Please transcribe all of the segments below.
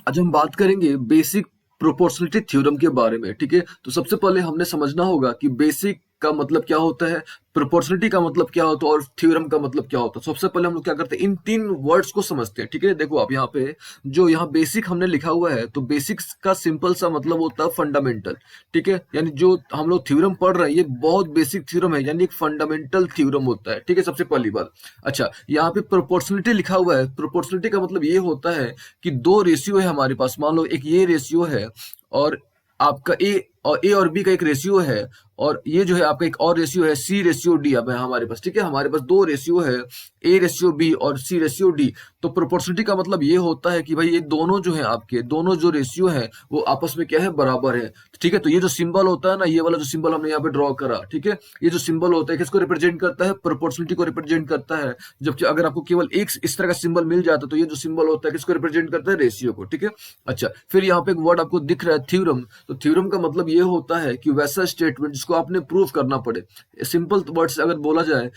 आज हम बात करेंगे बेसिक प्रोपोर्शनलिटी थ्योरम के बारे में। ठीक है, तो सबसे पहले हमने समझना होगा कि बेसिक का मतलब क्या होता है, प्रोपोर्शनलिटी का मतलब क्या होता है और थ्योरम का मतलब क्या होता है। सबसे पहले हम लोग क्या करते हैं, इन तीन वर्ड्स को समझते हैं। ठीक है, देखो आप यहाँ पे जो यहाँ बेसिक हमने लिखा हुआ है, तो बेसिक्स का सिंपल सा मतलब होता है फंडामेंटल। ठीक है, यानी जो हम लोग थ्योरम पढ़ रहे हैं ये बहुत बेसिक थ्योरम है, यानी एक फंडामेंटल थ्योरम होता है। ठीक है, सबसे पहली बात। अच्छा, यहाँ पे प्रोपोर्शनलिटी लिखा हुआ है। प्रोपोर्शनलिटी का मतलब ये होता है कि दो रेशियो है हमारे पास। मान लो एक ये रेशियो है और आपका ए और बी का एक रेशियो है, और ये जो है आपका एक और रेशियो है सी रेशियो डी। अब है हमारे पास, ठीक है, हमारे पास दो रेशियो है, ए रेशियो बी और सी रेशियो डी। तो प्रोपोर्शनलिटी का मतलब ये होता है कि भाई ये दोनों जो है आपके दोनों जो रेशियो है वो आपस में क्या है, बराबर है। ठीक है, तो ये जो सिंबल होता है ना, ये वाला जो सिंबल हमने यहाँ पे ड्रॉ करा, ठीक है, ये जो सिंबल होता है किसको रिप्रेजेंट करता है, प्रोपोर्शनलिटी को रिप्रेजेंट करता है। जबकि अगर आपको केवल एक इस तरह का सिंबल मिल जाता तो ये जो सिंबल होता है किसको रिप्रेजेंट करता है, रेशियो को। ठीक है, अच्छा, फिर यहाँ पे एक वर्ड आपको दिख रहा है थ्योरम। तो थ्योरम का मतलब ये होता है कि वैसा स्टेटमेंट जिसको आपने प्रूव करना पड़े। सिंपल वर्ड से अगर बोला जाए,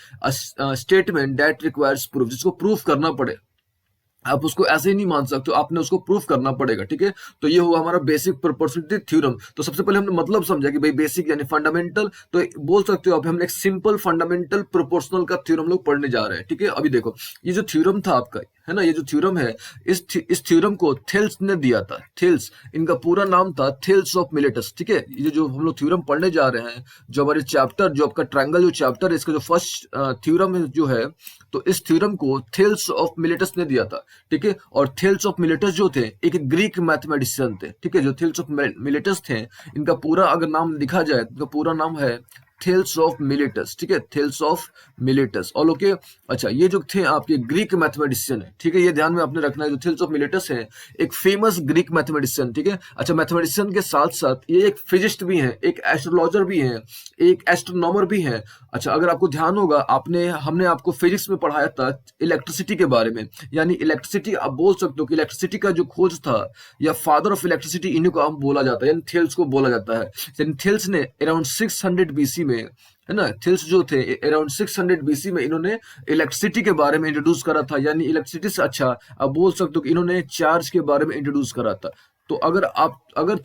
स्टेटमेंट दैट रिक्वायर्स प्रूफ, जिसको प्रूफ करना पड़े। आप उसको ऐसे ही नहीं मान सकते, आपने उसको प्रूफ करना पड़ेगा। ठीक है, तो ये हुआ हमारा बेसिक प्रोपोर्शनलिटी थ्योरम। तो सबसे पहले हमने मतलब समझा कि भाई बेसिक यानी फंडामेंटल, तो बोल सकते हो आप हमने एक सिंपल फंडामेंटल प्रोपोर्शनल का थ्योरम लोग पढ़ने जा रहे हैं। ठीक है, अभी देखो ये जो थ्योरम था आपका, है ना, ये जो थ्योरम है, इस थ्योरम को थेल्स ने दिया था। थेल्स, इनका पूरा नाम था थेल्स ऑफ मिलेटस। ठीक है, ये जो हम लोग थ्योरम पढ़ने जा रहे हैं, जो हमारे चैप्टर, जो आपका ट्रायंगल जो चैप्टर है, इसका जो फर्स्ट थ्योरम जो है, तो इस थ्योरम को थेल्स ऑफ मिलेटस ने दिया था। ठीक है, और थेल्स ऑफ मिलेटस जो थे एक ग्रीक मैथमेटिशियन थे। ठीक है, जो थेल्स ऑफ मिलेटस थे, इनका पूरा अगर नाम लिखा जाए, इनका पूरा नाम है थेल्स ऑफ मिलेटस। ठीक है, Thales of Miletus, all okay. अच्छा, ये जो थे आपके ग्रीक मैथमेटिशियन है, ठीक है, ये ध्यान में आपने रखना है, जो थेल्स ऑफ मिलेटस है एक फेमस ग्रीक मैथमेटिशियन। ठीक है, अच्छा, मैथमेटिशियन के साथ साथ ये एक फिजिस्ट भी है, एक एस्ट्रोलॉजर भी है, एक एस्ट्रोनॉमर भी है। अच्छा, अगर आपको ध्यान होगा, हमने आपको फिजिक्स में पढ़ाया था इलेक्ट्रिसिटी के बारे में, यानी इलेक्ट्रिसिटी आप बोल सकते हो कि इलेक्ट्रिसिटी का जो खोज था, या फादर ऑफ इलेक्ट्रिसिटी इन्हीं को हम बोला जाता है, यानी थेल्स को बोला जाता है। यानी थेल्स ने अराउंड 600 बीसी में, है ना, थेल्स जो थे अराउंड 600 बीसी में इन्होंने इलेक्ट्रिसिटी के बारे में इंट्रोड्यूस करा था। यानी इलेक्ट्रिसिटी से अच्छा आप बोल सकते हो कि इन्होंने चार्ज के बारे में इंट्रोड्यूस करा था। तो अगर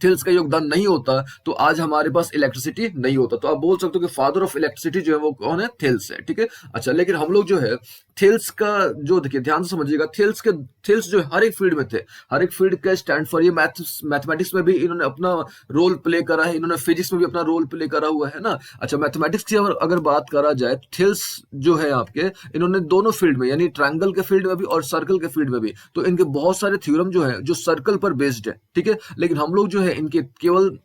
थेल्स का योगदान नहीं होता तो आज हमारे पास इलेक्ट्रिसिटी नहीं होता। तो आप बोल सकते हो कि फादर ऑफ इलेक्ट्रिसिटी जो है वो कौन है, थेल्स है। ठीक है, अच्छा, लेकिन हम लोग जो है थेल्स का जो, देखिए ध्यान से समझिएगा, थेल्स जो हर एक फील्ड में थे, हर एक फील्ड का स्टैंड फॉर, ये मैथमेटिक्स में भी इन्होंने अपना रोल प्ले करा है, इन्होंने फिजिक्स में भी अपना रोल प्ले करा हुआ है ना। अच्छा, मैथमेटिक्स की अगर बात करा जाए, थेल्स जो है आपके, इन्होंने दोनों फील्ड में, यानी ट्रायंगल के फील्ड में भी और सर्कल के फील्ड में भी, तो इनके बहुत सारे थ्योरम जो है जो सर्कल पर बेस्ड है। ठीक है, लेकिन हम लोग जो है इनके केवल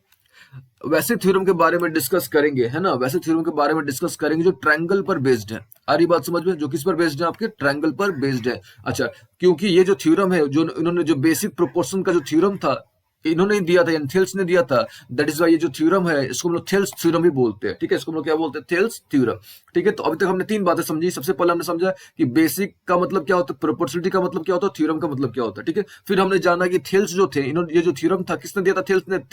वैसे थ्योरम के बारे में डिस्कस करेंगे, है ना, वैसे थ्योरम के बारे में डिस्कस करेंगे जो ट्रायंगल पर बेस्ड है। आ रही बात समझ में, जो किस पर बेस्ड है, आपके ट्रायंगल पर बेस्ड है। अच्छा, क्योंकि ये जो थ्योरम है, जो इन्होंने जो बेसिक प्रोपोर्शन का जो थ्योरम था इन्होंने ही दिया था, यानी थेल्स ने दिया था। दैट इज वाई ये जो थ्योरम है इसको हम लोग थेल्स थ्योरम ही बोलते हैं। ठीक है, इसको हम लोग क्या बोलते हैं, थेल्स थ्योरम। ठीक है, तो अभी तक हमने तीन बातें समझी। सबसे पहले हमने समझा कि बेसिक का मतलब क्या होता है, प्रोपोर्शनलिटी का मतलब क्या होता है, थ्योरम का मतलब क्या होता है। ठीक है, फिर हमने जाना कि थेल्स जो थे, इन्होंने ये जो थ्योरम था किसने दिया था,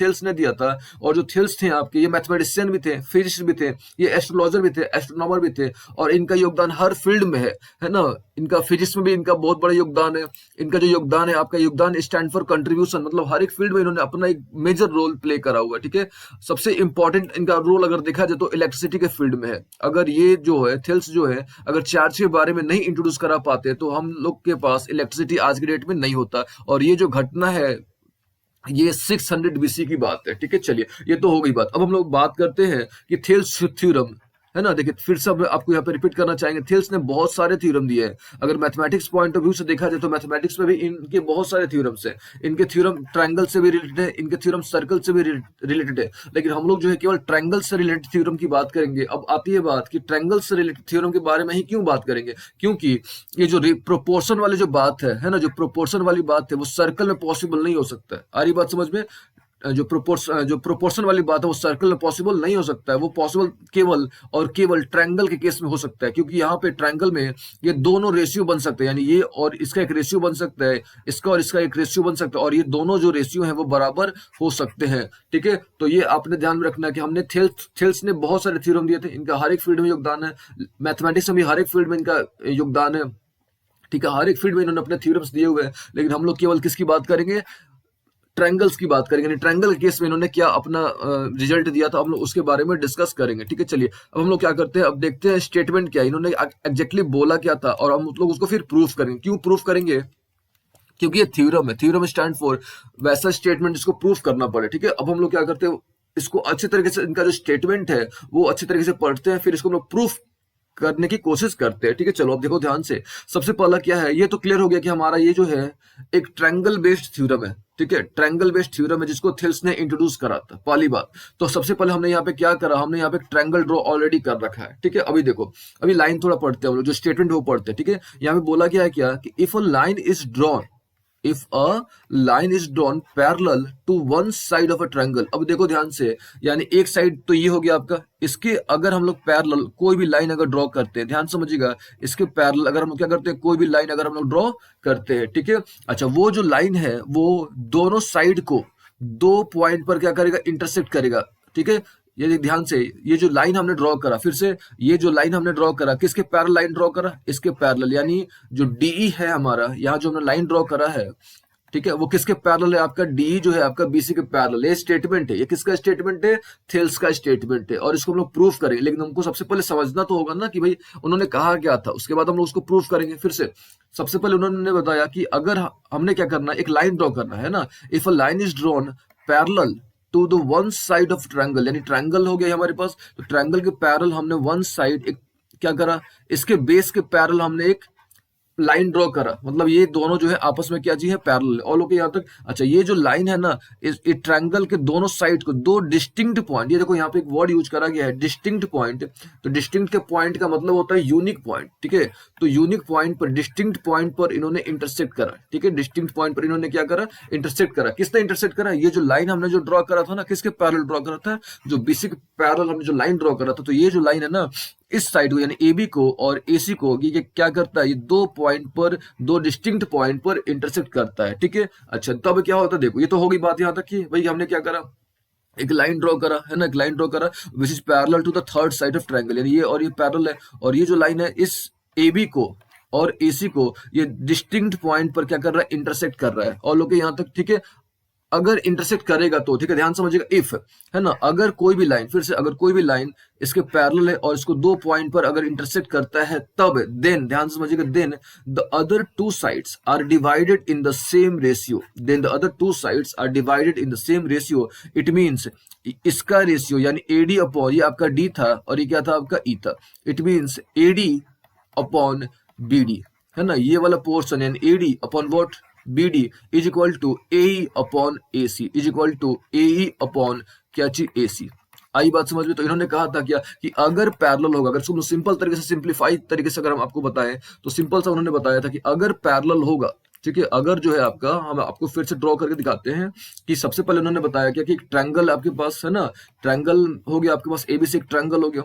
थेल्स ने दिया था। और जो थेल्स थे आपके, ये मैथमेटिशियन भी थे, फिजिस्ट भी थे, ये एस्ट्रोलॉजर भी थे, एस्ट्रोनॉमर भी थे, और इनका योगदान हर फील्ड में है ना। इनका फिजिक्स में भी इनका बहुत बड़ा योगदान है। इनका जो योगदान है, आपका योगदान स्टैंड फॉर कंट्रीब्यूशन, मतलब हर एक फील्ड में इन्होंने अपना एक मेजर रोल प्ले करा हुआ है। ठीक है, सबसे इंपॉर्टेंट इनका रोल अगर देखा जाए तो इलेक्ट्रिसिटी के फील्ड में है। अगर ये जो है थेल्स जो है, अगर चार्ज के बारे में नहीं इंट्रोड्यूस करा पाते तो हम लोग के पास इलेक्ट्रिसिटी आज की डेट में नहीं होता। और ये जो घटना है ये 600 बीसी की बात है। ठीक है, चलिए, ये तो हो गई बात। अब हम लोग बात करते हैं कि थेल्स थ्योरम, है ना। देखिए, फिर से आपको यहाँ पे रिपीट करना चाहेंगे, थेल्स ने बहुत सारे थ्योरम दिए हैं। अगर मैथमेटिक्स पॉइंट ऑफ व्यू से देखा जाए तो मैथमेटिक्स में भी इनके बहुत सारे थ्योरम्स हैं। इनके थ्योरम ट्रायंगल से भी रिलेटेड है, इनके थ्योरम सर्कल से भी रिलेटेड है, लेकिन हम लोग जो है केवल ट्रायंगल से रिलेटेड थ्योरम की बात करेंगे। अब आती है बात कि ट्रायंगल से रिलेटेड थ्योरम के बारे में ही क्यों बात करेंगे, क्योंकि ये जो प्रोपोर्शन वाली जो बात है ना, जो प्रोपोर्शन वाली बात है वो सर्कल में पॉसिबल नहीं हो सकता है। आ रही बात समझ में, जो प्रोपोर्शन वाली बात है वो सर्कल में पॉसिबल नहीं हो सकता है। वो पॉसिबल केवल और केवल ट्रायंगल के केस में हो सकता है, क्योंकि यहाँ पे ट्रायंगल में ये दोनों रेशियो बन सकते हैं, यानी ये और इसका एक रेशियो बन सकता है, इसका और इसका एक रेशियो बन सकता है, और ये दोनों जो रेशियो हैं वो बराबर हो सकते हैं। ठीक है, तो ये आपने ध्यान में रखना है कि हमने थेल्स ने बहुत सारे थ्योरम दिए थे, इनका हर एक फील्ड में योगदान है। मैथमेटिक्स में भी हर एक फील्ड में इनका योगदान है। ठीक है, हर एक फील्ड में इन्होंने अपने थ्योरम्स दिए हुए हैं, लेकिन हम लोग केवल किसकी बात करेंगे, ट्रायंगल्स की बात करेंगे। ट्रायंगल केस में इन्होंने क्या अपना रिजल्ट दिया था, हम लोग उसके बारे में डिस्कस करेंगे। ठीक है, चलिए अब हम लोग क्या करते हैं, अब देखते हैं स्टेटमेंट क्या है, इन्होंने एग्जैक्टली बोला क्या था, और हम लोग उसको फिर प्रूफ करेंगे। क्यों प्रूफ करेंगे, क्योंकि ये थ्योरम है, थ्योरम स्टैंड फॉर वैसा स्टेटमेंट जिसको प्रूफ करना पड़े। ठीक है, अब हम लोग क्या करते हैं, इसको अच्छे तरीके से, इनका जो स्टेटमेंट है वो अच्छे तरीके से पढ़ते हैं, फिर इसको हम लोग प्रूफ करने की कोशिश करते हैं। ठीक है, चलो अब देखो ध्यान से, सबसे पहला क्या है, ये तो क्लियर हो गया कि हमारा ये जो है एक ट्रायंगल बेस्ड थ्योरम है। ठीक है, ट्रायंगल बेस्ड थ्योरम है जिसको थेल्स ने इंट्रोड्यूस करा था, पहली बात। तो सबसे पहले हमने यहाँ पे क्या करा, हमने यहाँ पे ट्रायंगल ड्रॉ ऑलरेडी कर रखा है। ठीक है, अभी देखो, अभी लाइन थोड़ा पढ़ते हैं हम लोग, जो स्टेटमेंट वो पढ़ते हैं। ठीक है, यहाँ पे बोला गया है क्या कि if a line is drawn, if a line is drawn parallel to one side of a triangle। अब देखो ध्यान से, यानी एक साइड तो ये हो गया आपका, इसके अगर हम लोग पैरेलल कोई भी लाइन अगर ड्रॉ करते हैं, ध्यान समझिएगा, इसके पैरेलल अगर हम लोग क्या करते हैं, कोई भी लाइन अगर हम लोग ड्रॉ करते हैं, ठीक है, अच्छा वो जो लाइन है वो दोनों साइड को दो पॉइंट पर क्या करेगा, इंटरसेक्ट करेगा। ठीक है, ये ध्यान से, ये जो लाइन हमने ड्रॉ करा, फिर से ये जो लाइन हमने ड्रॉ करा, किसके पैरेलल लाइन ड्रॉ करा, इसके पैरेलल, यानी जो डीई है हमारा, यहाँ जो हमने लाइन ड्रॉ करा है, ठीक है, वो किसके पैरेलल है, आपका डीई जो है आपका बीसी के पैरेलल। ये स्टेटमेंट है, ये किसका स्टेटमेंट है, थेल्स का स्टेटमेंट है, और इसको हम लोग प्रूफ करेंगे। लेकिन हमको सबसे पहले समझना तो होगा ना कि भाई उन्होंने कहा क्या था, उसके बाद हम लोग उसको प्रूफ करेंगे। फिर से सबसे पहले उन्होंने बताया कि अगर हमने क्या करना है, एक लाइन ड्रॉ करना है ना, if a line is drawn parallel to the one side of triangle, यानी ट्रायंगल हो गया हमारे पास, तो ट्रायंगल के पैरेलल हमने वन साइड एक क्या करा, इसके बेस के पैरेलल हमने एक लाइन ड्रॉ करा, मतलब ये दोनों जो है आपस में क्या जी है, पैरेलल। और लोग यहाँ तक, अच्छा ये जो लाइन है ना, इस ट्रायंगल के दोनों साइड को दो डिस्टिंक्ट पॉइंट, ये देखो यहाँ पे एक वर्ड यूज करा गया है, डिस्टिंक्ट पॉइंट। तो डिस्टिंक्ट के पॉइंट का मतलब होता है यूनिक पॉइंट। ठीक है, तो यूनिक पॉइंट पर, डिस्टिंक्ट पॉइंट पर इन्होंने इंटरसेक्ट करा। ठीक है, डिस्टिंक्ट पॉइंट पर इन्होंने क्या करा, इंटरसेक्ट करा। किसने इंटरसेक्ट करा, ये जो लाइन हमने जो ड्रॉ करा था ना, किसके पैरेलल ड्रॉ करा था, जो बीसी के पैरेलल हमने जो लाइन ड्रॉ करा था। तो ये जो लाइन है ना, इस साइड को यानी ए बी को और ए सी को, ये क्या करता है, ये दो पॉइंट पर, दो डिस्टिंक्ट पॉइंट पर इंटरसेक्ट करता है। ठीक है, अच्छा तब क्या होता है, देखो ये तो होगी बात यहाँ तक कि भाई हमने क्या करा, एक लाइन ड्रॉ करा है ना, एक लाइन ड्रॉ करा which is parallel to the third side of triangle, यानी ये और ये पैरेलल है, और ये जो लाइन है इस ए बी को और एसी को ये डिस्टिंक्ट पॉइंट पर क्या कर रहा है, इंटरसेक्ट कर रहा है। और लोग यहाँ तक, ठीक है, अगर इंटरसेक्ट करेगा तो, ठीक है, ध्यान समझिएगा, इफ है ना, अगर कोई भी लाइन, फिर से अगर कोई भी लाइन इसके पैरेलल है और इसको दो पॉइंट पर अगर इंटरसेक्ट करता है, तब देन, ध्यान समझिएगा, then the other two sides are divided in the same ratio, then the other two sides are divided in the same ratio. It means इसका रेशियो यानी एडी अपॉन, ये आपका डी था और ये क्या था आपका ई था, it means AD upon BD, है ना, ये वाला पोर्शन यानी AD upon what, BD is equal to AE upon AC is equal to AE upon क्या चीज AC। आई बात समझ में। तो इन्होंने कहा था क्या कि अगर पैरेलल होगा, अगर इसको सिंपल तरीके से, सिंप्लीफाइड तरीके से अगर हम आपको बताएं तो सिंपल सा उन्होंने बताया था कि अगर पैरेलल होगा, ठीक है, अगर जो है आपका, हम आपको फिर से ड्रॉ करके दिखाते हैं कि सबसे पहले उन्होंने बताया क्या कि एक ट्रायंगल आपके पास है ना, ट्रायंगल हो गया आपके पास ABC, एक ट्रायंगल हो गया,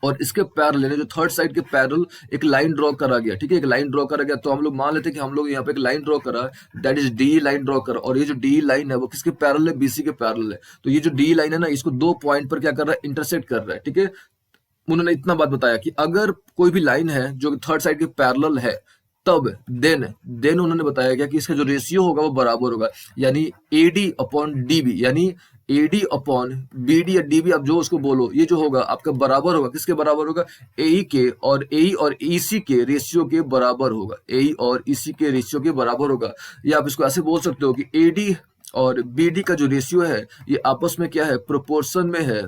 और इसके पैरेलल यानी जो थर्ड साइड के पैरेलल एक लाइन ड्रॉ करा गया। ठीक है, एक लाइन ड्रॉ करा गया, तो हम लोग मान लेते हैं कि हम लोग यहाँ पे एक लाइन ड्रॉ करा, that is D line draw करा, और ये जो डी लाइन है वो किसके पैरेलल है, BC के पैरेलल है। तो ये जो डी लाइन है ना, इसको दो पॉइंट पर क्या कर रहा है, इंटरसेक्ट कर रहा है। ठीक है, उन्होंने इतना बात बताया कि अगर कोई भी लाइन है जो थर्ड साइड के पैरेलल है, तब देन उन्होंने बताया क्या कि इसका जो रेशियो होगा वो बराबर होगा, यानी AD अपॉन DB, यानी AD अपॉन BD या DB, आप जो उसको बोलो, ये जो होगा आपका बराबर होगा, किसके बराबर होगा, AE के, और AE और EC के रेशियो के बराबर होगा, AE और EC के रेशियो के बराबर होगा। या आप इसको ऐसे बोल सकते हो कि AD और BD का जो रेशियो है ये आपस में क्या है, प्रोपोर्शन में है।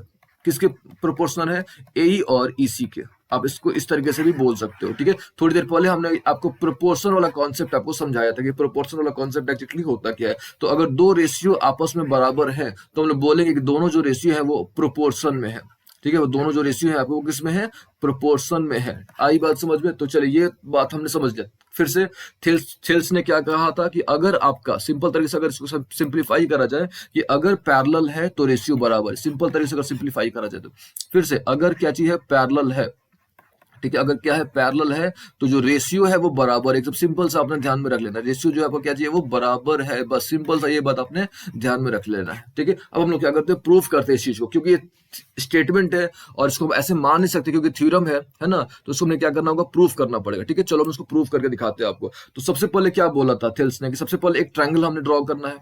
किसके प्रोपोर्शनल है, AE और EC के। आप इसको इस तरीके से भी बोल सकते हो। ठीक है, थोड़ी देर पहले हमने आपको प्रोपोर्शन वाला कॉन्सेप्ट आपको समझाया था कि प्रोपोर्शन वाला कॉन्सेप्ट एक्चुअली होता क्या है। तो अगर दो रेशियो आपस में बराबर हैं तो हम लोग बोलेंगे कि दोनों जो रेशियो है वो प्रोपोर्शन में है। ठीक है, वो दोनों जो रेशियो है आपको वो किस में है, प्रोपोर्शन में है। आई बात समझ में। तो चलिए ये बात हमने समझ लिया। फिर से थेल्स ने क्या कहा था कि अगर आपका सिंपल तरीके से अगर इसको सिंप्लीफाई करा जाए कि अगर पैरेलल है तो रेशियो बराबर, सिंपल तरीके से अगर सिंप्लीफाई करा जाए तो, फिर से अगर क्या चीज है, पैरेलल है ठीक है। अगर क्या है, पैरेलल है, तो जो रेशियो है वो बराबर है। एकदम सिंपल सा आपने ध्यान में रख लेना, रेशियो जो है आपको क्या चाहिए, वो बराबर है, बस सिंपल सा ये बात आपने ध्यान में रख लेना है। ठीक है। अब हम लोग क्या करते हैं, प्रूफ करते हैं इस चीज को, क्योंकि ये स्टेटमेंट है और इसको हम ऐसे मान नहीं सकते क्योंकि थ्योरम है ना, तो उसको हमें क्या करना होगा, प्रूफ करना पड़ेगा। ठीक है, चलो हम इसको प्रूफ करके दिखाते हैं आपको। तो सबसे पहले क्या बोला था थेल्स ने, कि सबसे पहले एक ट्रायंगल हमने ड्रॉ करना है।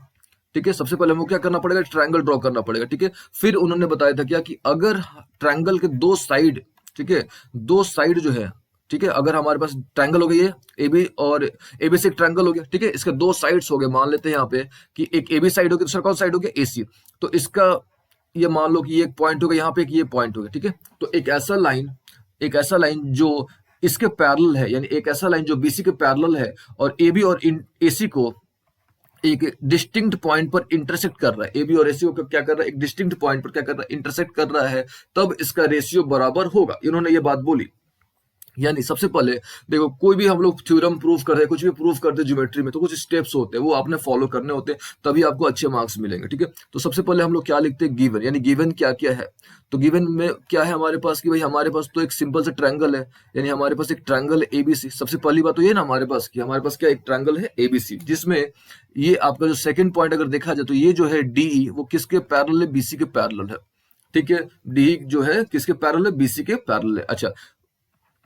ठीक है, सबसे पहले हमको क्या करना पड़ेगा, ट्रायंगल ड्रॉ करना पड़ेगा। ठीक है, फिर उन्होंने बताया था क्या, कि अगर ट्रायंगल के दो साइड, ठीक है, दो साइड जो है, ठीक है, अगर हमारे पास ट्रायंगल हो गई है ए बी, और ए बी से एक ट्रायंगल हो गया, ठीक है, इसके दो साइड्स हो गए, मान लेते हैं यहाँ पे कि एक ए बी साइड हो गया, दूसरा कौन साइड हो गया, ए सी। तो इसका ये मान लो कि ये एक पॉइंट हो गया, यहाँ पे एक ये पॉइंट हो गया। ठीक है, तो एक ऐसा लाइन जो इसके पैरेलल है, यानी एक ऐसा लाइन जो बीसी के पैरेलल है और ए बी और एसी को एक डिस्टिंक्ट पॉइंट पर इंटरसेक्ट कर रहा है, ए बी और एसी को क्या कर रहा है, एक डिस्टिंक्ट पॉइंट पर क्या कर रहा है, इंटरसेक्ट कर रहा है, तब इसका रेशियो बराबर होगा। इन्होंने ये बात बोली। यानी सबसे पहले देखो, कोई भी हम लोग थ्योरम प्रूफ करते हैं, कुछ भी प्रूफ करते हैं ज्योमेट्री में, तो कुछ स्टेप्स होते हैं, वो आपने फॉलो करने होते हैं, तभी आपको अच्छे मार्क्स मिलेंगे। ठीक है, तो सबसे पहले हम लोग क्या लिखते हैं, गिवन। यानी गिवन क्या क्या है, तो गिवन में क्या है हमारे पास, कि भाई हमारे पास तो एक सिंपल सा ट्रायंगल है, यानी हमारे पास एक ट्रायंगल है एबीसी। सबसे पहली बात तो ये ना हमारे पास, कि हमारे पास क्या एक ट्रायंगल है एबीसी, जिसमें ये आपका जो सेकंड पॉइंट अगर देखा जाए, तो ये जो है डीई वो किसके पैरेलल है, बीसी के पैरेलल है। ठीक है, डी जो है किसके पैरेलल है, बीसी के पैरेलल है। अच्छा,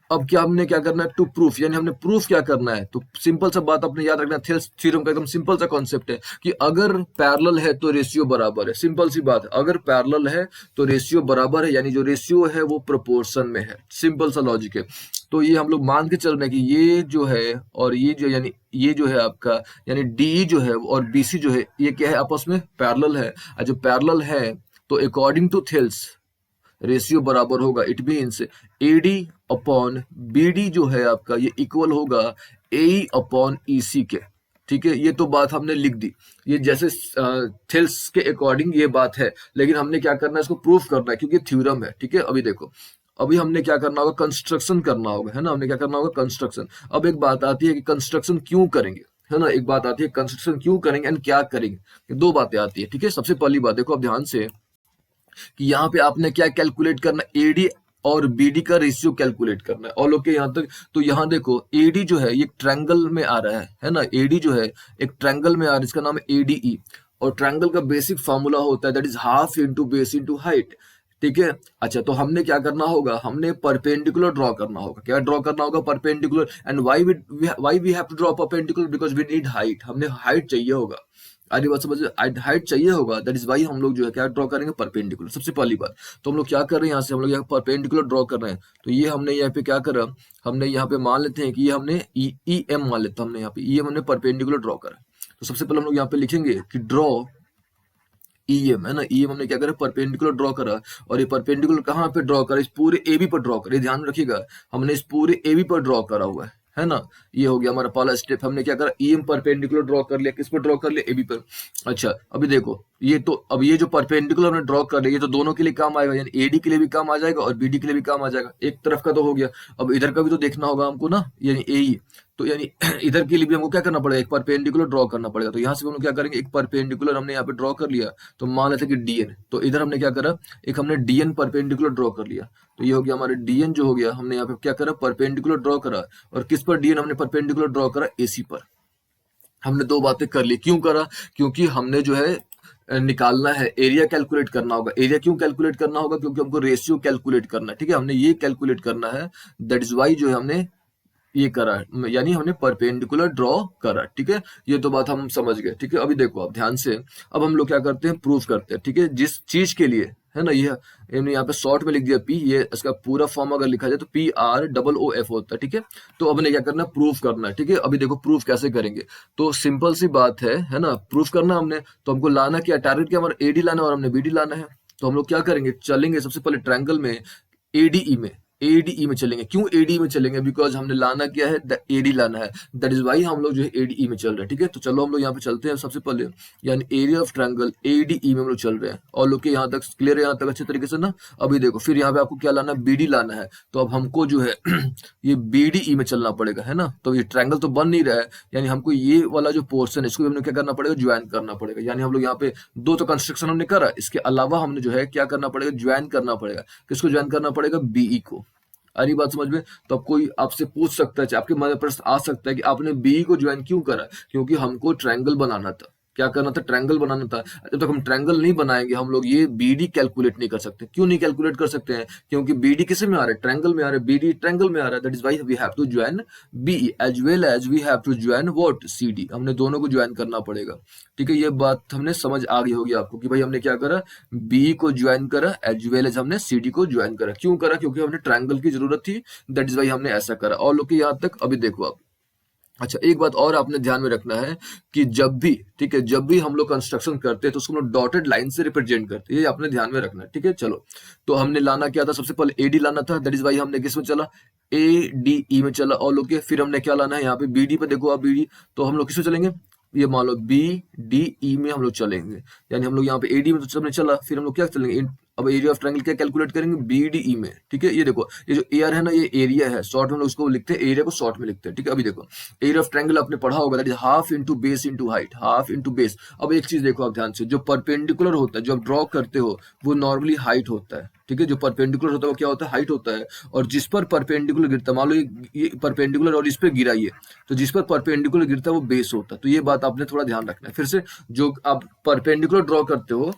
अब क्या हमने क्या करना है, टू प्रूफ, यानी हमने प्रूफ क्या करना है, तो सिंपल सा बात अपने याद रखना, थेल्स थ्योरम का एकदम सिंपल सा कॉन्सेप्ट है कि अगर पैरेलल है तो रेशियो बराबर है। सिंपल सी बात है, अगर पैरेलल है तो रेशियो बराबर है, यानी जो रेशियो है वो प्रोपोर्शन में है। सिंपल सा लॉजिक है। तो ये हम लोग मान के चल रहे हैं कि ये जो है और ये जो, यानी ये जो है आपका, यानी डी जो है और बीसी जो है, ये क्या है, आपस में पैरेलल है। और जो पैरेलल है, तो अकॉर्डिंग टू थेल्स रेशियो बराबर होगा। It means AD upon BD जो है आपका, ये इक्वल होगा ए अपॉन ईसी के। ठीक है, ये तो बात हमने लिख दी, ये जैसे थेल्स के अकॉर्डिंग ये बात है, लेकिन हमने क्या करना है, इसको प्रूफ करना है, क्योंकि थ्योरम है। ठीक है, अभी देखो, अभी हमने क्या करना होगा, कंस्ट्रक्शन करना होगा, है ना, हमने क्या करना होगा, कंस्ट्रक्शन। अब एक बात आती है कि कंस्ट्रक्शन क्यों करेंगे, है ना, एक बात आती है कंस्ट्रक्शन क्यों करेंगे एंड क्या करेंगे, ये दो बातें आती है। ठीक है, सबसे पहली बात देखो अब ध्यान से, कि यहाँ पे आपने क्या कैलकुलेट करना है, एडी और बीडी का रेशियो कैलकुलेट करना है। ऑल ओके यहाँ तक। तो यहाँ देखो, एडी जो है ये ट्रायंगल में आ रहा है ना, एडी जो है एक ट्रायंगल में आ रहा है, इसका नाम है एडीई। और ट्रायंगल का बेसिक फार्मूला होता है that is half into base into height. ठीक है, अच्छा, तो हमने क्या करना होगा, हमने परपेंडिकुलर ड्रॉ करना होगा। क्या ड्रॉ करना होगा, perpendicular. And why we have to draw perpendicular, because we need height, हमने हाइट चाहिए होगा। आधी बात समझ, हाइट चाहिए होगा, दैट इज वाई हम लोग जो है क्या ड्रॉ करेंगे, परपेंडिकुलर। सबसे पहली बात, तो हम लोग क्या कर रहे हैं, यहाँ से हम लोग यहाँ परपेंडिकुलर ड्रॉ कर रहे हैं। तो ये हमने यहाँ पे क्या करा, हमने यहाँ पे मान लेते हैं कि ये हमने ई एम मान लेते हैं, हमने यहाँ पे ई एम हमने परपेंडिकुलर ड्रॉ करा। तो सबसे पहले हम लोग यहाँ पे लिखेंगे कि ड्रॉ ई एम, है ना, ई एम हमने क्या करा, परपेंडिकुलर ड्रॉ करा। और ये परपेंडिकुलर कहाँ पे ड्रॉ करा, इस पूरे ए बी पर ड्रॉ करा, ध्यान रखिएगा, हमने इस पूरे ए बी पर ड्रॉ करा हुआ है ना। ये हो गया हमारा पहला स्टेप, हमने क्या करा, ई एम परपेंडिकुलर ड्रॉ कर लिया, किस पर ड्रॉ कर लिया, ए बी पर। अच्छा, अभी देखो, ये तो अब ये जो परपेंडिकुलर हमने ड्रॉ कर लिया, ये तो दोनों के लिए काम आएगा, यानी एडी के लिए भी काम आ जाएगा और बीडी के लिए भी काम आ जाएगा। एक तरफ का तो हो गया, अब इधर का भी तो देखना होगा हमको ना, यानी ए, तो यानी इधर के लिए भी हमको क्या करना पड़ेगा, एक परपेंडिकुलर ड्रॉ करना पड़ेगा। तो यहाँ से हम लोग क्या करेंगे, एक परपेंडिकुलर हमने यहाँ पे ड्रॉ कर लिया, तो मान लेते हैं कि डीएन, तो इधर हमने क्या करा, एक हमने डीएन परपेंडिकुलर ड्रॉ कर लिया। तो ये हो गया हमारे डीएन जो हो गया, हमने यहाँ पे क्या करा, परपेंडिकुलर ड्रॉ करा। और किस पर डीएन हमने परपेंडिकुलर ड्रॉ करा, एसी पर। हमने दो बातें कर ली, क्यों करा, क्योंकि हमने जो है निकालना है, एरिया कैलकुलेट करना होगा। एरिया क्यों कैलकुलेट करना होगा, क्योंकि हमको रेशियो कैलकुलेट करना है। ठीक है, हमने ये कैलकुलेट करना है, दैट इज वाई जो है हमने ये करा, यानी हमने परपेंडिकुलर ड्रॉ करा। ठीक है, ये तो बात हम समझ गए। ठीक है, अभी देखो आप ध्यान से, अब हम लोग क्या करते हैं, प्रूफ करते हैं। ठीक है, जिस चीज के लिए, है ना, ये हमने यहाँ पे शॉर्ट में लिख दिया पी, ये इसका पूरा फॉर्म अगर लिखा जाए तो P R double O F होता है। ठीक है, तो अब हमें क्या करना है, प्रूफ करना है। ठीक है, अभी देखो प्रूफ कैसे करेंगे, तो सिंपल सी बात है ना, प्रूफ करना हमने, तो हमको लाना क्या, टारगेट क्या हमारा, एडी लाना और हमने बीडी लाना है। तो हम लोग क्या करेंगे, चलेंगे सबसे पहले ट्रायंगल में एडीई में, एडीई में चलेंगे। क्यों एडी में चलेंगे, बिकॉज हमने लाना क्या है, एडी लाना है, दैट इज वाई हम लोग जो है एडीई में चल रहे हैं। ठीक है, तो चलो हम लोग यहाँ पे चलते हैं सबसे पहले, यानी एरिया ऑफ ट्रायंगल एडीई में हम लोग चल रहे हैं। और लोग के यहाँ तक क्लियर है, यहाँ तक अच्छे तरीके से ना। अभी देखो, फिर यहाँ पे आपको क्या लाना है, बीडी लाना है। तो अब हमको जो है ये बीडीई में चलना पड़ेगा, है ना। तो ये ट्रायंगल तो बन नहीं रहा है, यानी हमको ये वाला जो पोर्शन है इसको हमने क्या करना पड़ेगा, ज्वाइन करना पड़ेगा। यानी हम लोग यहाँ पे दो तो कंस्ट्रक्शन हमने करा, इसके अलावा हमने जो है क्या करना पड़ेगा, ज्वाइन करना पड़ेगा। किसको ज्वाइन करना पड़ेगा, बीई को। आ रही बात समझ में? तो अब कोई आपसे पूछ सकता है, चाहे आपके मन में प्रश्न आ सकता है कि आपने बीई को ज्वाइन क्यों करा? क्योंकि हमको ट्रायंगल बनाना था। क्या करना था? ट्रायंगल बनाना था। जब तक हम ट्रायंगल नहीं बनाएंगे हम लोग ये बीडी कैलकुलेट नहीं कर सकते। क्यों नहीं कैलकुलेट कर सकते हैं? क्योंकि बीडी किस में आ रहा है? ट्रायंगल में आ रहा है। बीडी ट्रायंगल में आ रहा है। That is why we have to join BE as well as we have to join what? CD. हमने दोनों को ज्वाइन करना पड़ेगा। ठीक है, ये बात हमने समझ आ गई होगी आपको कि भाई हमने क्या करा, बी को ज्वाइन करा एज वेल एज हमने सी डी को ज्वाइन करा। क्यों करा? क्योंकि हमने ट्रायंगल की जरूरत थी। दैट इज वाई हमने ऐसा करा। और लोग यहाँ तक अभी देखो आप। अच्छा, एक बात और आपने ध्यान में रखना है कि जब भी, ठीक है, जब भी हम लोग कंस्ट्रक्शन करते हैं तो उसको हम लोग डॉटेड लाइन से रिप्रेजेंट करते हैं। ये आपने ध्यान में रखना है। ठीक है, चलो, तो हमने लाना क्या था? सबसे पहले एडी लाना था। दैट इज वाई हमने किस में चला? ए डी ई में चला। और लोग फिर हमने क्या लाना है यहाँ पे? बी डी पे देखो आप, बी डी। तो हम लोग किस में चलेंगे? ये मान लो बी डी ई में हम लोग चलेंगे। यानी हम लोग यहाँ पे एडी में तो हमने चला, फिर हम लोग क्या चलेंगे? अब एरिया ऑफ ट्रायंगल क्या कैलकुलेट करेंगे? बीडीई में। ठीक है, ये देखो, ये जो एयर है ना, ये एरिया है। शॉर्ट में हम लोग उसको लिखते हैं, एरिया को शॉर्ट में लिखते हैं। ठीक है, अभी देखो, एरिया ऑफ ट्रायंगल आपने पढ़ा होगा, that is half into base into height. Half into base. अब एक चीज देखो आप ध्यान से, जो परपेंडिकुलर होता है, जो आप ड्रॉ करते हो, वो नॉर्मली हाइट होता है। ठीक है, जो परपेंडिकुलर होता है वो क्या होता है? हाइट होता है। और जिस पर परपेंडिकुलर गिरता है, मान लो ये परपेंडिकुलर और इस पे गिरा ये, तो जिस पर परपेंडिकुलर गिरता है वो बेस होता है। तो ये बात आपने थोड़ा ध्यान रखना है। फिर से, जो आप परपेंडिकुलर ड्रॉ करते हो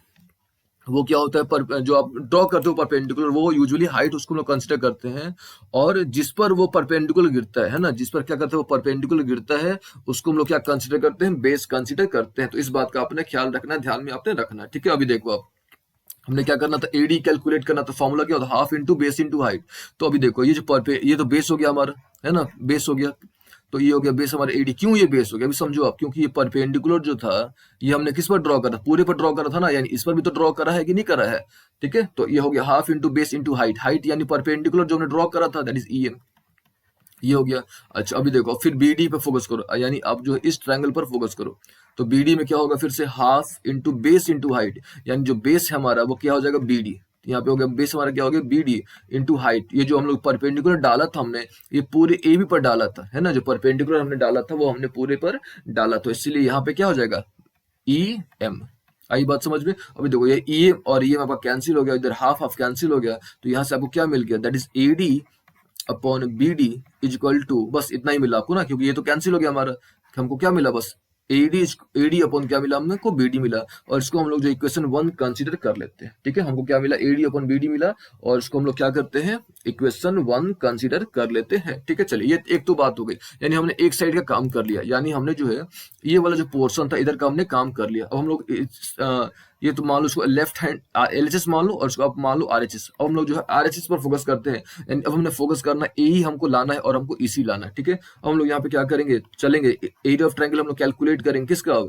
वो क्या होता है? जो आप ड्रॉ करते हो परपेंडिकुलर, वो यूजुअली हाइट उसको हम लोग कंसिडर करते हैं। और जिस पर वो परपेंडिकुलर गिरता है ना, जिस पर क्या करते हैं, वो परपेंडिकुलर गिरता है, उसको हम लोग क्या कंसिडर करते हैं? बेस कंसिडर करते हैं। तो इस बात का आपने ख्याल रखना है, ध्यान में आपने रखना है। ठीक है, अभी देखो आप, हमने क्या करना था? एडी कैलकुलेट करना था। फॉर्मूला क्या होता है? Half into base into height. तो अभी देखो, ये जो ये तो बेस हो गया हमारा, है ना, बेस हो गया। तो ये हो गया बेस हमारा एडी। क्यों ये बेस हो गया? अभी समझो आप, क्योंकि ये परपेंडिकुलर जो था, ये हमने किस पर ड्रॉ करा? पूरे पर ड्रॉ करा था ना, यानी इस पर भी तो ड्रॉ करा है कि नहीं करा है? ठीक है, तो ये हो गया half into base into height. Height यानी परपेंडिकुलर जो हमने ड्रॉ करा था, दैट इज ई एम। ये हो गया। अच्छा, अभी देखो, फिर बीडी पे फोकस करो, यानी आप जो है इस ट्रायंगल पर फोकस करो। तो बीडी में क्या होगा? फिर से half into base into height, यानी जो बेस है हमारा वो क्या हो जाएगा? बीडी। यहाँ पे हो गया बेस हमारा क्या हो गया? BD into height. ये जो हम लोग परपेंडिकुलर डाला था हमने, ये पूरे ए बी पर डाला था, है ना, जो परपेंडिकुलर हमने डाला था वो हमने पूरे पर डाला, तो इसीलिए यहाँ पे क्या हो जाएगा? E M. आई बात समझ में? अभी देखो, ये ई एम और ई एम आपका कैंसिल हो गया, इधर हाफ हाफ कैंसिल हो गया, तो यहाँ से आपको क्या मिल गया? That is A D upon B D is equal to, बस इतना ही मिला आपको ना, क्योंकि ये तो कैंसिल हो गया हमारा। हमको क्या मिला? बस एडी अपॉन क्या मिला हमको? बीडी मिला। और इसको हम लोग जो इक्वेशन 1 कंसीडर कर लेते हैं। ठीक है, हमको क्या मिला? एडी अपॉन बीडी मिला, और इसको हम लोग क्या करते हैं? इक्वेशन 1 कंसीडर कर लेते हैं। ठीक है, चलिए, ये एक तो बात हो गई, यानी हमने एक साइड का काम कर लिया, यानी हमने जो है ये वाला जो पोर्शन था इधर का हमने काम कर लिया। अब हम लोग ये तो मान लो इसको लेफ्ट हैंड एलएचएस मान लो, और इसको आप मान लो आरएचएस। अब हम लोग जो है आरएचएस पर फोकस करते हैं, यानी अब हमने फोकस करना ए ही हमको लाना है और हमको इसी लाना है। ठीक है, अब हम लोग यहाँ पे क्या करेंगे? चलेंगे एरिया ऑफ ट्रायंगल हम लोग कैलकुलेट करेंगे किसका?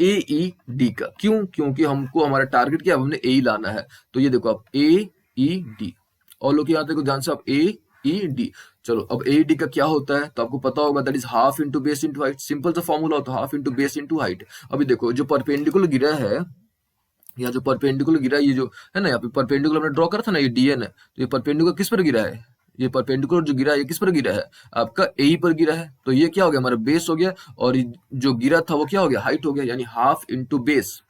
ए ई डी का। क्यों? क्योंकि हमको हमारा टारगेट क्या है? हमने ए ही लाना है। तो ये देखो आप, ए ई डी। और लोग यहाँ देखो ध्यान से आप, ए ई डी। चलो, अब ए डी का क्या होता है? तो आपको पता होगा, that is half into base into height. Simple सा फॉर्मूला होता है, half into base into height. अभी देखो, जो परपेंडिकुलर गिरा है, या जो परपेंडिकुलर गिरा है, ये जो है ना, यहाँ पे परपेंडिकुलर हमने ड्रॉ करा था ना, ये डीएन है। तो ये परपेंडिकुलर किस पर गिरा है? ये परपेंडिकुलर जो गिरा है ये किस पर गिरा है? आपका ए पर गिरा है। तो ये क्या हो गया? हमारा बेस हो गया, और जो गिरा था वो क्या हो गया? हाइट हो गया, यानी हाफ इंटू बेस।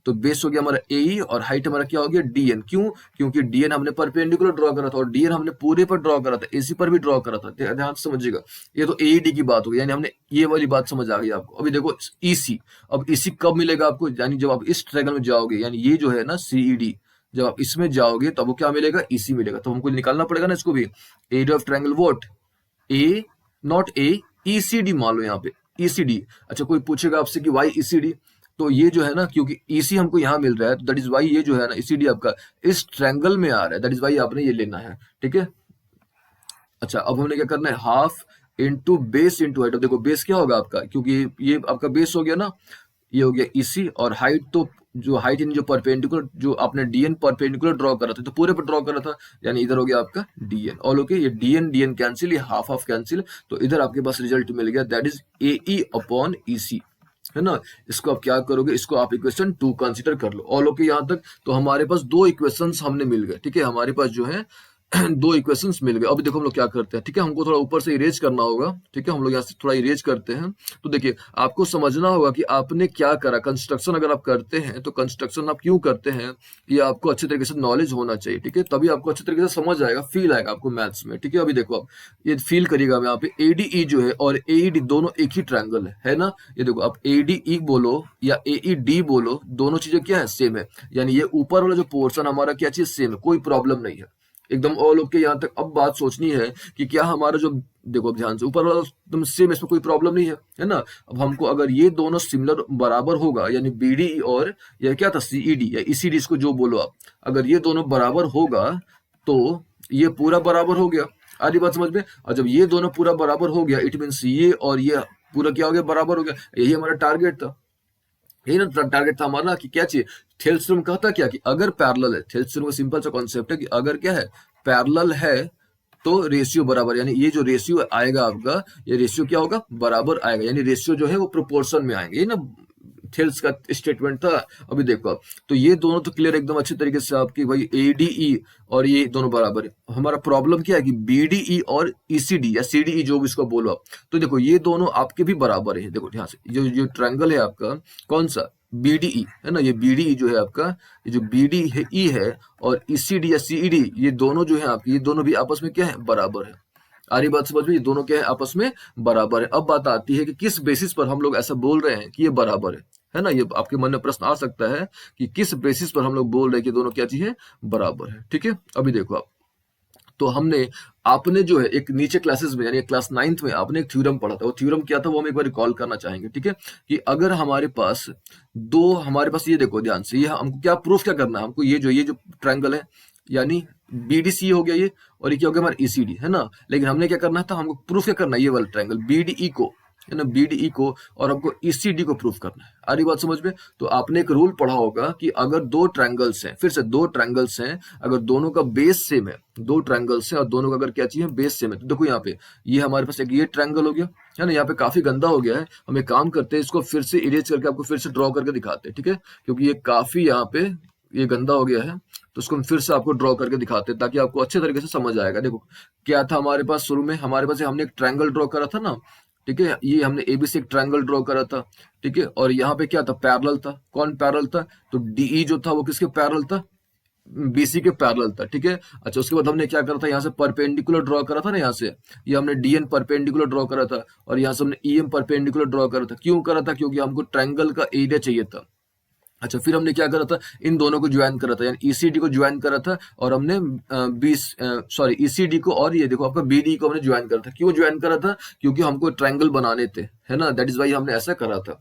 तो बेस हो गया हमारा ए और हाइट हमारा क्या हो गया? डीएन। क्यों? क्योंकि डीएन हमने परपेंडिकुलर ड्रॉ करा था, और डीएन हमने पूरे पर ड्रॉ करा था, एसी पर भी ड्रॉ करा था। ध्यान से समझिएगा, ये तो एडी की बात हो गई, यानी हमने ये वाली बात समझ आ गई आपको। अभी देखो ईसी, अब ईसी कब मिलेगा आपको? यानी जब आप इस ट्रायंगल में जाओगे, यानी ये जो है ना सीईडी, जब आप इसमें जाओगे तब वो क्या मिलेगा? ईसी मिलेगा। तो हमको निकालना पड़ेगा ना इसको भी। Area of triangle what? A, not a, ECD मान लो यहाँ पे, ईसीडी। अच्छा, कोई पूछेगा आपसे कि वाई ईसीडी? तो ये जो है ना, क्योंकि ईसी हमको यहाँ मिल रहा है, तो दैट इज वाई ये जो है ना ईसीडी आपका इस ट्रायंगल में आ रहा है, दैट इज वाई आपने ये लेना है। ठीक है, अच्छा, अब हमने क्या करना है? Half into base into height. अब देखो बेस क्या होगा आपका, क्योंकि ये आपका बेस हो गया ना, ये हो गया ईसी, और हाइट तो जो हाइट इन जो परपेंडिकुलर जो आपने डीएन परपेंडिकुलर ड्रॉ करा था, तो पूरे पर ड्रॉ करा था, यानी इधर हो गया आपका डीएन। और ओके, ये डीएन डीएन कैंसिल, ये हाफ हाफ कैंसिल, तो इधर आपके पास रिजल्ट मिल गया, that is A E upon EC, है ना। इसको आप क्या करोगे? इसको आप इक्वेशन 2 कंसीडर कर लो। और ओके, यहाँ तक तो हमारे पास दो इक्वेशंस हमने मिल गए। ठीक है, हमारे पास जो है दो इक्वेशंस मिल गए। अभी देखो हम लोग क्या करते हैं, ठीक है, हमको थोड़ा ऊपर से इरेज करना होगा, ठीक है, हम लोग यहाँ से थोड़ा इरेज करते हैं। तो देखिए आपको समझना होगा कि आपने क्या करा। कंस्ट्रक्शन अगर आप करते हैं तो कंस्ट्रक्शन आप क्यों करते हैं, ये आपको अच्छे तरीके से नॉलेज होना चाहिए, ठीक है, तभी आपको अच्छे तरीके से समझ आएगा, फील आएगा आपको मैथ्स में, ठीक है। अभी देखो आप ये फील करिएगा, यहाँ पे एडीई जो है और एईडी दोनों एक ही ट्रायंगल है ना। ये देखो आप एडीई बोलो या एईडी बोलो, दोनों चीजें क्या है, सेम है। यानी ये ऊपर वाला जो पोर्शन हमारा क्या चीज सेम है, कोई प्रॉब्लम नहीं है एकदम ऑल ओके। यहाँ तक अब बात सोचनी है कि क्या हमारा जो, देखो अब ध्यान से, ऊपर वाला एकदम सेम, इसमें कोई प्रॉब्लम नहीं है ना। अब हमको अगर ये दोनों सिमिलर बराबर होगा, यानी बीडीई और या क्या था सीईडी या ईसीडी, इसको जो बोलो आप, अगर ये दोनों बराबर होगा तो ये पूरा बराबर हो गया। आधी बात समझ में। और जब ये दोनों पूरा बराबर हो गया, इट मीन्स ये और ये पूरा क्या हो गया, बराबर हो गया। यही हमारा टारगेट था, यही ना टारगेट था हमारा, कि क्या चाहिए। थेल्स थ्योरम कहता क्या, कि अगर पैरेलल है, थेल्स थ्योरम का सिंपल सा कॉन्सेप्ट है कि अगर क्या है, पैरेलल है तो रेशियो बराबर, यानी ये जो रेशियो आएगा आपका, ये रेशियो क्या होगा, बराबर आएगा, यानी रेशियो जो है वो प्रोपोर्शन में आएंगे, ये ना थेल्स का स्टेटमेंट था। अभी देखो आप, तो ये दोनों तो क्लियर एकदम अच्छे तरीके से आपकी, भाई एडीई और ये दोनों बराबर है। हमारा प्रॉब्लम क्या है कि बीडीई और ईसीडी या सीडीई जो भी इसको बोलो आप, तो देखो ये दोनों आपके भी बराबर है। देखो ध्यान से, जो ट्रायंगल है आपका कौन सा, बीडीई है ना, ये बीडीई जो है आपका, ये जो बीडी है ई है, और ईसीडी या सीईडी, ये दोनों जो है आपके, ये दोनों भी आपस में क्या है, बराबर है। आ रही बात समझ में, ये दोनों क्या है, आपस में बराबर है। अब बात आती है कि किस बेसिस पर हम लोग ऐसा बोल रहे हैं कि ये बराबर है ना। ये आपके मन में प्रश्न आ सकता है कि किस बेसिस पर हम लोग बोल रहे हैं कि दोनों क्या चीज है, बराबर है, ठीक है। अभी देखो आप, तो हमने, आपने जो है एक नीचे क्लासेस में, यानी क्लास 9th में आपने एक थ्योरम पढ़ा था। वो थ्योरम क्या था, वो हम एक बार रिकॉल करना चाहेंगे, ठीक है। कि अगर हमारे पास हमारे पास, ये देखो ध्यान से, ये हमको क्या प्रूफ क्या करना है, हमको ये जो ट्रायंगल है, यानी बीडीसी हो गया ये, और ये क्या हो गया हमारा ईसीडी है ना। लेकिन हमने क्या करना था, हमको प्रूफ क्या करना है, ये वाला ट्रायंगल बीडीई को, है ना, बीडीई को, और हमको ईसीडी को प्रूफ करना है। आ रही बात समझ में। तो आपने एक रूल पढ़ा होगा कि अगर दो ट्रायंगल्स हैं, फिर से दो ट्रायंगल्स हैं, अगर दोनों का बेस सेम है, दो ट्रायंगल्स हैं और दोनों का अगर क्या चाहिए, बेस सेम है, तो देखो यहाँ पे ये हमारे पास एक ये ट्रायंगल हो गया, है ना। यहाँ पे काफी गंदा हो गया है, हम एक काम करते हैं, इसको फिर से इरेज करके आपको फिर से ड्रॉ करके दिखाते हैं, ठीक है, क्योंकि ये काफी यहाँ पे ये गंदा हो गया है। तो इसको हम फिर से आपको ड्रॉ करके दिखाते हैं, ताकि आपको अच्छे तरीके से समझ आएगा। देखो क्या था हमारे पास शुरू में, हमारे पास हमने एक ट्रायंगल ड्रॉ करा था ना, ठीक है, ये हमने एबीसी एक ट्रायंगल ड्रॉ करा था, ठीक है। और यहाँ पे क्या था, पैरेलल था। कौन पैरेलल था, तो डीई जो था वो किसके पैरेलल था, बीसी के पैरेलल था, ठीक है। अच्छा, उसके बाद हमने क्या करा था, यहाँ से परपेंडिकुलर ड्रॉ करा था ना, यहाँ से ये हमने डीएन परपेंडिकुलर ड्रॉ करा था, और यहाँ से हमने ईएम परपेंडिकुलर ड्रॉ करा था। क्यों करा था, क्योंकि हमको ट्रायंगल का एरिया चाहिए था। अच्छा, फिर हमने क्या करा था, इन दोनों को ज्वाइन करा था, यानी ईसीडी को ज्वाइन करा था, और हमने ईसीडी को, और ये देखो आपका बीडी को हमने ज्वाइन करा था। क्यों ज्वाइन करा था, क्योंकि हमको ट्रायंगल बनाने थे, है ना, दैट इज वाई हमने ऐसा करा था।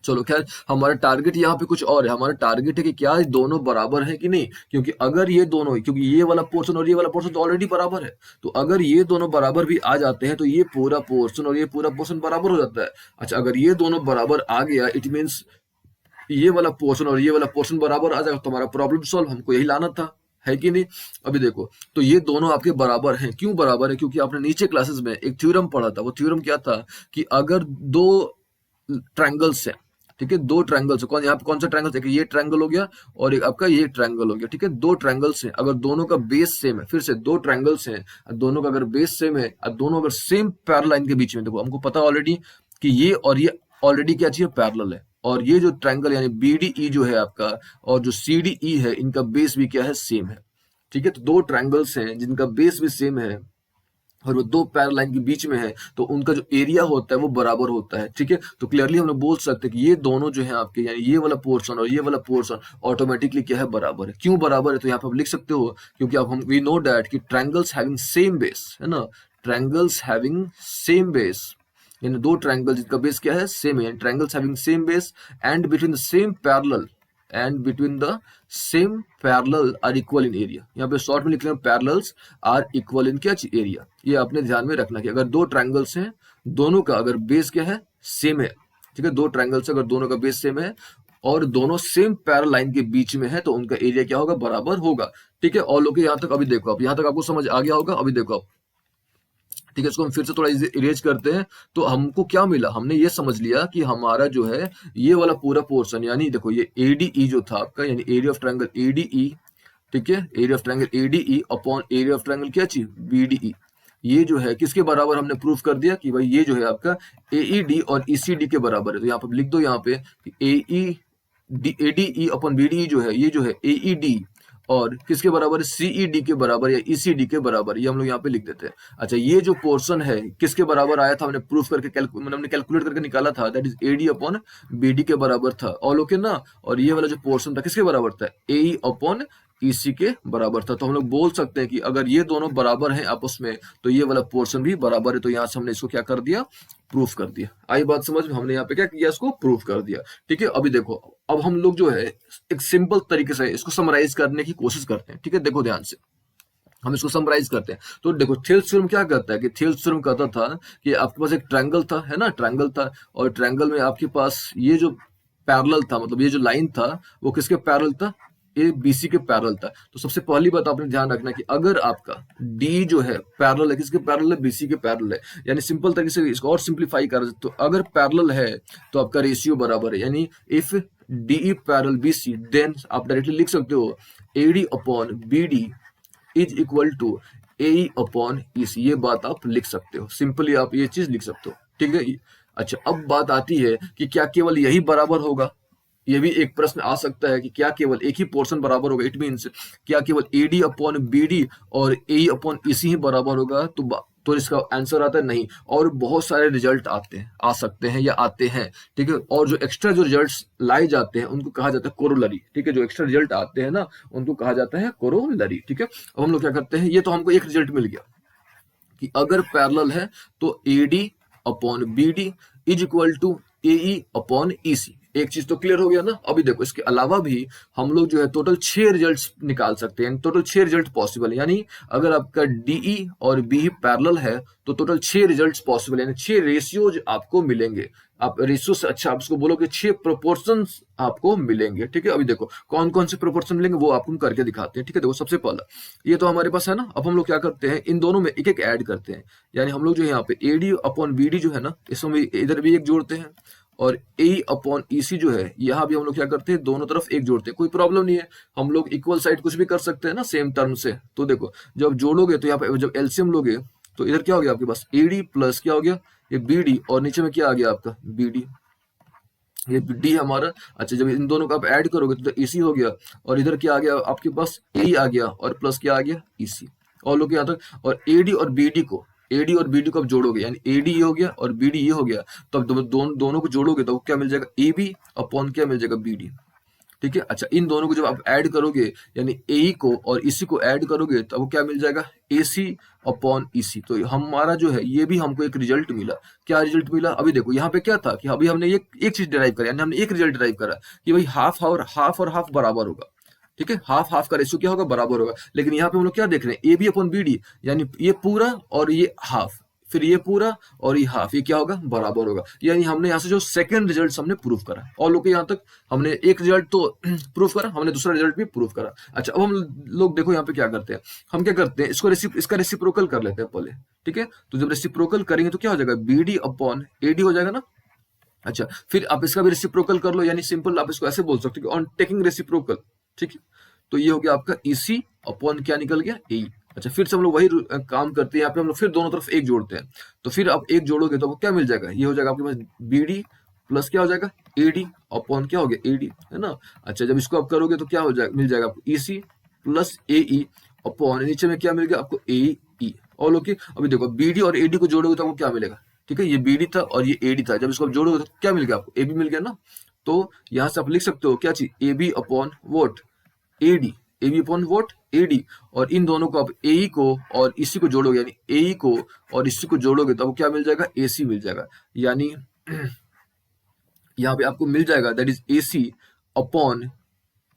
चलो खैर, हमारा टारगेट यहाँ पे कुछ और है। हमारा टारगेट है कि क्या ये दोनों बराबर है कि नहीं, क्योंकि अगर ये दोनों, क्योंकि ये वाला पोर्शन और ये वाला पोर्शन तो ऑलरेडी बराबर है, तो अगर ये दोनों बराबर भी आ जाते हैं तो ये पूरा पोर्शन और ये पूरा पोर्शन बराबर हो जाता है। अच्छा, अगर ये दोनों बराबर आ गया, इट मीन्स ये वाला पोर्शन और ये वाला पोर्शन बराबर आ जाएगा, तो हमारा प्रॉब्लम सॉल्व, हमको यही लाना था, है कि नहीं। अभी देखो, तो ये दोनों आपके बराबर हैं। क्यों बराबर है, क्योंकि आपने नीचे क्लासेस में एक थ्योरम पढ़ा था। वो थ्योरम क्या था, कि अगर दो ट्रायंगल्स हैं, ठीक है, दो ट्रायंगल्स, कौन यहाँ पे कौन सा ट्रायंगल, एक ये ट्रायंगल हो गया और एक आपका ये ट्रायंगल हो गया, ठीक है। दो ट्रायंगल्स हैं, अगर दोनों का बेस सेम है, फिर से दो ट्रायंगल्स हैं, दोनों का अगर बेस सेम है, दोनों अगर सेम पैरेलल लाइन के बीच में, देखो हमको पता ऑलरेडी कि ये और ये ऑलरेडी क्या चाहिए, पैरेलल है। और ये जो ट्रायंगल यानी बीडीई जो है आपका, और जो सीडीई है, इनका बेस भी क्या है, सेम है, ठीक है। तो दो ट्रायंगल्स हैं जिनका बेस भी सेम है, और वो दो पैरेलल लाइन के बीच में है, तो उनका जो एरिया होता है वो बराबर होता है, ठीक है। तो क्लियरली हम लोग बोल सकते हैं कि ये दोनों जो है आपके, यानी ये वाला पोर्शन और ये वाला पोर्शन ऑटोमेटिकली क्या है, बराबर है। क्यों बराबर है, तो यहाँ पे आप लिख सकते हो, क्योंकि अब हम वी नो डैट कि ट्रायंगल्स हैविंग सेम बेस, है ना, ट्रायंगल्स हैविंग सेम बेस, यानी दो ट्रायंगल जिनका बेस क्या है, सेम है, triangles having same base and between the same parallel are equal in area. यहाँ पे शॉर्ट में लिख रहे हैं पैरेलल्स आर इक्वल इन क्या, एरिया। ये आपने ध्यान में रखना कि अगर दो ट्रायंगल्स हैं, दोनों का अगर बेस क्या है, सेम है, ठीक है, दो ट्रायंगल्स अगर दोनों का बेस सेम है और दोनों सेम पैरेलल लाइन के बीच में है, तो उनका एरिया क्या होगा, बराबर होगा, ठीक है। और लोग यहाँ तक, अभी देखो आप, यहाँ तक आपको समझ आ गया होगा। अभी देखो आप, ठीक है, इसको हम फिर से थोड़ा इरेज करते हैं। तो हमको क्या मिला, हमने ये समझ लिया कि हमारा जो है ये वाला पूरा पोर्शन, यानी देखो ये एडीई जो था आपका, यानी एरिया ऑफ ट्रायंगल एडीई ठीक है, area of triangle ADE upon area of triangle क्या चीज बीडीई, ये जो है किसके बराबर हमने प्रूफ कर दिया कि भाई ये जो है आपका एईडी और ईसीडी के बराबर है। तो यहाँ पे लिख दो यहाँ पे एडीई अपॉन बीडीई जो है ये जो है एईडी और किसके बराबर है सीईडी के बराबर या ईसीडी के बराबर, ये हम लोग यहाँ पे लिख देते हैं। अच्छा, ये जो पोर्शन है किसके बराबर आया था, हमने प्रूफ करके हमने कैलकुलेट करके निकाला था, that is AD upon BD के बराबर था। ऑल ओके ना। और ये वाला जो पोर्शन था किसके बराबर था, एई अपॉन ईसी के बराबर था। तो हम लोग बोल सकते हैं कि अगर ये दोनों बराबर हैं आपस में तो ये वाला पोर्शन भी बराबर है। तो यहाँ से हमने इसको क्या कर दिया, प्रूफ कर दिया। आई बात समझ में, हमने यहाँ पे क्या किया, इसको प्रूफ कर दिया। ठीक है, अभी देखो अब हम लोग जो है एक सिंपल तरीके से इसको समराइज करने की कोशिश करते हैं। ठीक है, देखो ध्यान से हम इसको समराइज करते हैं। तो देखो थेल्स थ्योरम क्या कहता है कि थेल्स थ्योरम कहता था कि आपके पास एक ट्रायंगल था, है ना, ट्रायंगल था, और ट्रायंगल में आपके पास ये जो पैरेलल था, मतलब ये जो लाइन था वो किसके पैरेलल था, ए बी सी के पैरेलल था। तो सबसे पहली बात आपने ध्यान रखना कि अगर आपका डी जो है पैरेलल है, किसके पैरेलल है, बीसी के पैरेलल है। यानी सिंपल तरीके से इसको और सिंप्लीफाई कर सकते हो, अगर पैरेलल है तो आपका रेशियो बराबर है। यानी if D parallel BC then आप डायरेक्टली लिख सकते हो AD upon BD is equal to A upon EC. ये बात आप लिख सकते हो, सिंपली आप ये चीज लिख सकते हो। ठीक है। अच्छा, अब बात आती है कि क्या केवल यही बराबर होगा, ये भी एक प्रश्न आ सकता है कि क्या केवल एक ही पोर्शन बराबर होगा। इट मीन्स क्या केवल एडी अपॉन बीडी और ए अपॉन ईसी ही बराबर होगा, तो इसका आंसर आता है नहीं। और बहुत सारे रिजल्ट आते हैं, आ सकते हैं या आते हैं। ठीक है, और जो एक्स्ट्रा जो रिजल्ट्स लाए जाते हैं उनको कहा जाता है कोरोलरी। ठीक है, जो एक्स्ट्रा रिजल्ट आते हैं ना उनको कहा जाता है कोरोलरी। ठीक है, अब हम लोग क्या करते हैं, ये तो हमको एक रिजल्ट मिल गया कि अगर पैरेलल है तो AD upon BD is equal to AE upon EC. एक चीज तो क्लियर हो गया ना। अभी देखो इसके अलावा भी हम लोग जो है टोटल 6 रिजल्ट्स निकाल सकते हैं, टोटल 6 रिजल्ट पॉसिबल है। यानी अगर आपका डीई और बी पैरेलल है तो टोटल 6 रिजल्ट्स पॉसिबल है, यानी 6 रेशियोज आपको मिलेंगे। आप रेशियो से अच्छा आप इसको बोलोगे 6 प्रोपोर्शंस आपको मिलेंगे। ठीक है, अभी देखो कौन कौन से प्रोपोर्शन मिलेंगे वो आपको करके दिखाते हैं। ठीक है, देखो सबसे पहला ये तो हमारे पास है ना। अब हम लोग क्या करते हैं, इन दोनों में एक एक ऐड करते हैं। यानी हम लोग जो यहाँ पे एडी अपॉन बीडी जो है ना, इसमें इधर भी एक जोड़ते हैं, और ए अपॉन ईसी जो है यहाँ भी हम लोग क्या करते हैं, दोनों तरफ एक जोड़ते हैं। कोई प्रॉब्लम नहीं है, हम लोग इक्वल साइड कुछ भी कर सकते हैं ना सेम टर्म से। तो देखो जब जोड़ोगे तो यहाँ पे जब एलसीएम लोगे तो इधर क्या हो गया आपके पास एडी प्लस क्या हो गया ये बीडी, और नीचे में क्या आ गया आपका बीडी, ये डी हमारा। अच्छा, जब इन दोनों को आप ऐड करोगे तो ईसी हो गया, और इधर क्या आ गया आपके पास ए आ गया, और प्लस क्या आ गया ईसी। और लोग यहाँ तक, और एडी और बीडी को आप जोड़ोगे, यानी एडी ये हो गया और बीडी ये हो गया, तो अब दोनों को जोड़ोगे तो क्या मिल जाएगा, ए बी अपॉन क्या मिल जाएगा बीडी। ठीक है। अच्छा, इन दोनों को जब आप ऐड करोगे यानी ए को और इसी को ऐड करोगे तो आपको क्या मिल जाएगा ए सी अपॉन ईसी। तो हमारा जो है ये भी हमको एक रिजल्ट मिला। क्या रिजल्ट मिला, अभी देखो यहाँ पे क्या था कि अभी हमने एक चीज डिराइव करा, यानी हमने एक रिजल्ट डिराइव करा कि भाई हाफ और हाफ बराबर होगा। ठीक है, हाफ का रेशियो क्या होगा, बराबर होगा। लेकिन यहाँ पे हम लोग क्या देख रहे हैं, A B upon B D, यानी ये पूरा और ये हाफ, फिर ये पूरा और ये हाफ, ये क्या होगा, बराबर होगा। यानी हमने यहाँ से जो सेकंड रिजल्ट हमने प्रूफ करा। और लोग यहाँ तक हमने एक रिजल्ट तो प्रूफ करा, हमने दूसरा रिजल्ट भी प्रूफ करा। अच्छा, अब हम लोग देखो यहाँ पे क्या करते हैं, हम क्या करते हैं इसका रेसिप्रोकल कर लेते हैं पहले। ठीक है, तो जब रेसिप्रोकल करेंगे तो क्या हो जाएगा, B D upon A D हो जाएगा ना। अच्छा, फिर आप इसका भी रेसिप्रोकल कर लो, यानी सिंपल आप इसको ऐसे बोल सकते हो ऑन टेकिंग रेसिप्रोकल। ठीक है, तो ये हो गया आपका ईसी अपॉन क्या निकल गया ए। अच्छा, फिर से हम लोग वही काम करते हैं, यहाँ पे हम लोग फिर दोनों तरफ एक जोड़ते हैं। तो फिर आप एक जोड़ोगे तो आपको क्या मिल जाएगा, ये हो जाएगा आपके पास बीडी प्लस क्या हो जाएगा एडी अपॉन क्या हो गया एडी, है ना। अच्छा, जब इसको आप करोगे तो क्या हो जाएगा, मिल जाएगा आपको ईसी प्लस ए अपॉन नीचे में क्या मिल गया आपको ए ई। और लोग अभी देखो बीडी और एडी को जोड़ोगे तो आपको क्या मिलेगा। ठीक है, ये बीडी था और ये एडी था, जब इसको आप जोड़ोगे तो क्या मिल गया आपको, ए बी मिल गया ना। तो यहां से आप लिख सकते हो क्या चीज, A B upon what AD, A B upon what AD. और इन दोनों को आप ए को और इसी को जोड़ोगे, यानी ए को और इसी को जोड़ोगे तो आपको क्या मिल जाएगा, ए सी मिल जाएगा। यानी यहाँ पे आपको मिल जाएगा that is A C upon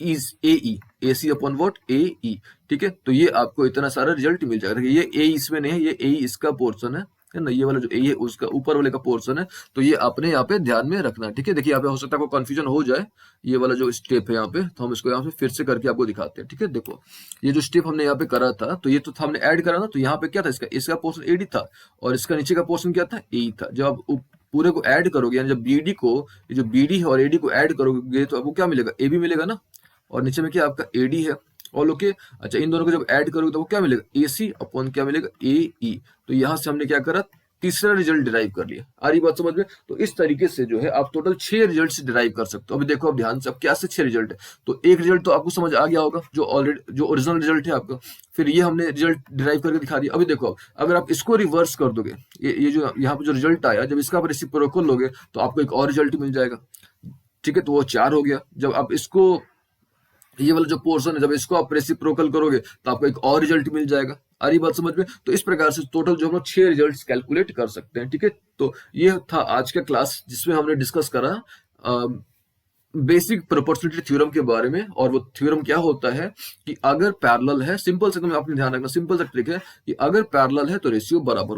is A C upon what A E. ठीक है, तो ये आपको इतना सारा रिजल्ट मिल जाएगा। ये ए इसमें नहीं है, ये ए इसका पोर्शन है ना, ये वाला जो ए है उसका ऊपर वाले का पोर्शन है। तो ये आपने यहाँ पे ध्यान में रखना है। ठीक है, देखिए यहाँ पे हो सकता है आपको कंफ्यूजन हो जाए, ये वाला जो स्टेप है यहाँ पे, तो हम इसको यहाँ पे फिर से करके आपको दिखाते हैं। ठीक है, देखो ये जो स्टेप हमने यहाँ पे करा था, तो ये तो हमने ऐड करा ना, तो यहाँ पे क्या था, इसका पोर्शन एडी था और इसका नीचे का पोर्शन क्या था, ए था। जब आप पूरे को ऐड करोगे, यानी जब बीडी को, जो बीडी है और एडी को ऐड करोगे तो आपको क्या मिलेगा, ए बी मिलेगा ना, और नीचे में क्या आपका एडी है ऑल ओके। अच्छा, इन दोनों को जब ऐड करोगे तो वो क्या मिलेगा, AC अपॉन क्या मिलेगा, AE। तो यहां से हमने क्या करा, तीसरा रिजल्ट डिराइव कर लिया। आ रही बात समझ में? तो इस तरीके से जो है आप टोटल 6 रिजल्ट डिराइव कर सकते हो। अभी देखो, अब ध्यान से, अब क्या से 6 रिजल्ट है, तो एक रिजल्ट तो आपको समझ आ गया होगा, जो ऑलरेडी जो ओरिजिनल रिजल्ट है आपका। फिर ये हमने रिजल्ट डिराइव करके दिखा दिया। अभी देखो, अगर आप इसको रिवर्स कर दोगे, ये जो यहाँ पे जो रिजल्ट आया, जब इसका आप रेसिप्रोकल लोगे तो आपको एक और रिजल्ट मिल जाएगा। ठीक है, तो वो 4 हो गया। जब आप इसको, ये वाला जो पोर्शन है, जब इसको आप रेसिप्रोकल करोगे तो आपको एक और रिजल्ट मिल जाएगा। आ रही बात समझ में? तो इस प्रकार से टोटल जो हम लोग 6 रिजल्ट्स कैलकुलेट कर सकते हैं। ठीक है, तो ये था आज का क्लास, जिसमें हमने डिस्कस करा बेसिक प्रोपोर्शनलिटी थ्योरम के बारे में। और वो थ्योरम क्या होता है कि अगर पैरेलल है, सिंपल से आपने ध्यान रखना, सिंपल सा ट्रिक है कि अगर पैरेलल है तो रेशियो बराबर